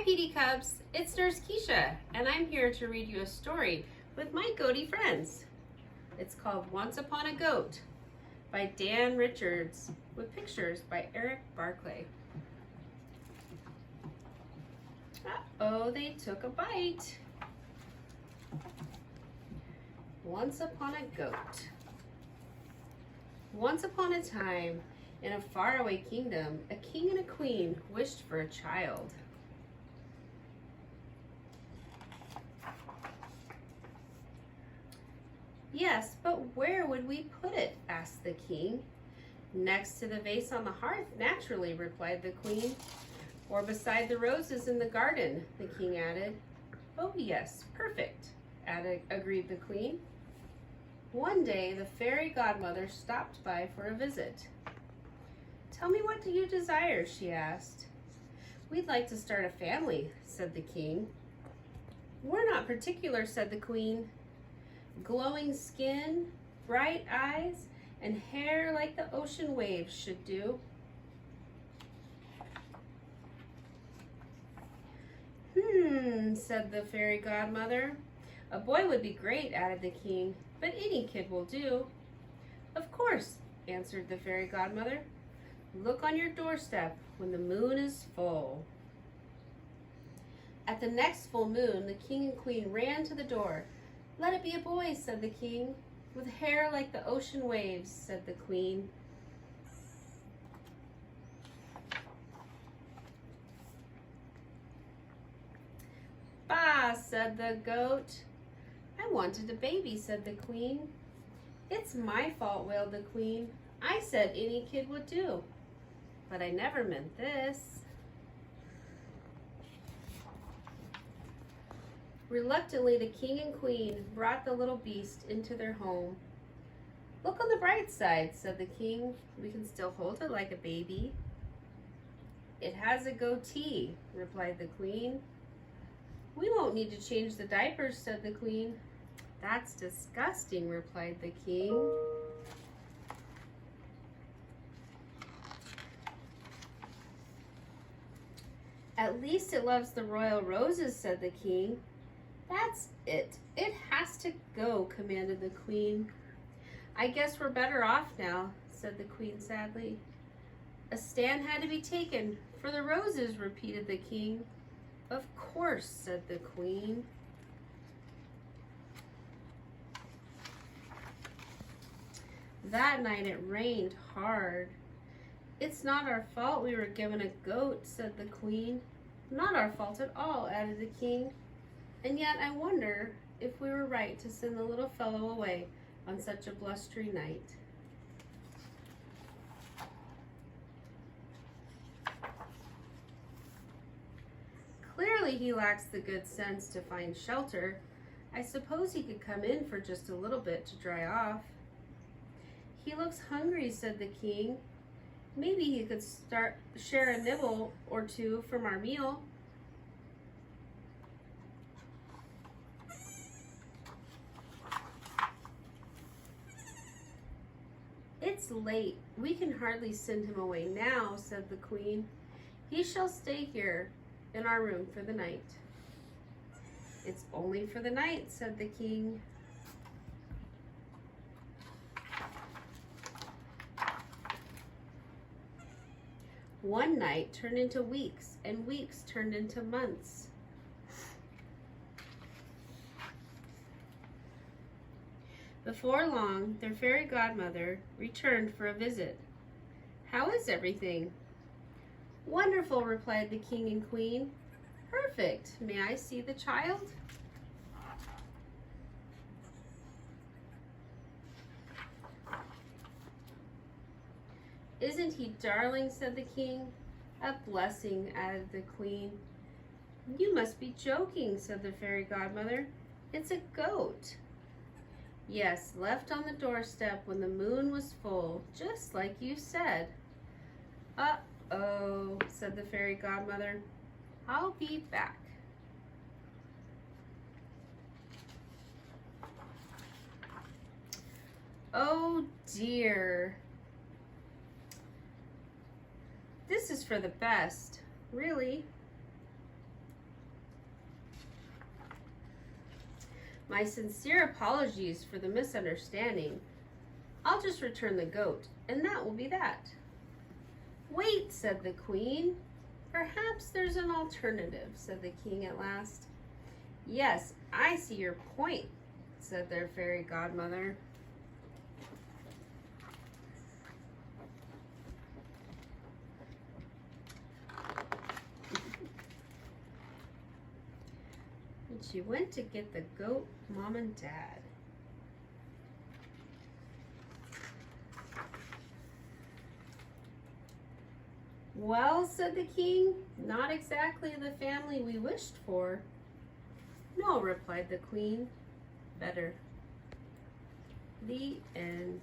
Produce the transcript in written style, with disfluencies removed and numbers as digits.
PD Cubs, it's Nurse Keisha, and I'm here to read you a story with my goaty friends. It's called Once Upon a Goat by Dan Richards with pictures by Eric Barclay. Uh-oh, they took a bite. Once upon a goat. Once upon a time, in a faraway kingdom, a king and a queen wished for a child. Yes, but where would we put it? Asked the king. Next to the vase on the hearth, naturally, replied the queen. Or beside the roses in the garden, the king added. Oh yes, perfect, agreed the queen. One day, the fairy godmother stopped by for a visit. Tell me, what do you desire? She asked. We'd like to start a family, said the king. We're not particular, said the queen. Glowing skin, bright eyes, and hair like the ocean waves should do. Said the fairy godmother. A boy would be great, added the king, but any kid will do. Of course, answered the fairy godmother. Look on your doorstep when the moon is full. At the next full moon, the king and queen ran to the door. Let it be a boy, said the king. With hair like the ocean waves, said the queen. Bah, said the goat. I wanted a baby, said the queen. It's my fault, wailed the queen. I said any kid would do. But I never meant this. Reluctantly, the king and queen brought the little beast into their home. Look on the bright side, said the king. We can still hold it like a baby. It has a goatee, replied the queen. We won't need to change the diapers, said the queen. That's disgusting, replied the king. At least it loves the royal roses, said the king. That's it. It has to go, commanded the queen. I guess we're better off now, said the queen sadly. A stand had to be taken for the roses, repeated the king. Of course, said the queen. That night it rained hard. It's not our fault we were given a goat, said the queen. Not our fault at all, added the king. And yet I wonder if we were right to send the little fellow away on such a blustery night. Clearly he lacks the good sense to find shelter. I suppose he could come in for just a little bit to dry off. He looks hungry, said the king. Maybe he could share a nibble or two from our meal. It's late. We can hardly send him away now, said the queen. He shall stay here in our room for the night. It's only for the night, said the king. One night turned into weeks, and weeks turned into months. Before long, their fairy godmother returned for a visit. How is everything? Wonderful, replied the king and queen. Perfect. May I see the child? Isn't he darling, said the king. A blessing, added the queen. You must be joking, said the fairy godmother. It's a goat. Yes, left on the doorstep when the moon was full, just like you said. Uh-oh, said the fairy godmother. I'll be back. Oh dear. This is for the best, really. My sincere apologies for the misunderstanding. I'll just return the goat, and that will be that." "Wait," said the queen. "Perhaps there's an alternative," said the king at last. "Yes, I see your point," said their fairy godmother. And she went to get the goat mom and dad. "Well," said the king, "not exactly the family we wished for." "No," replied the queen. "Better." The end.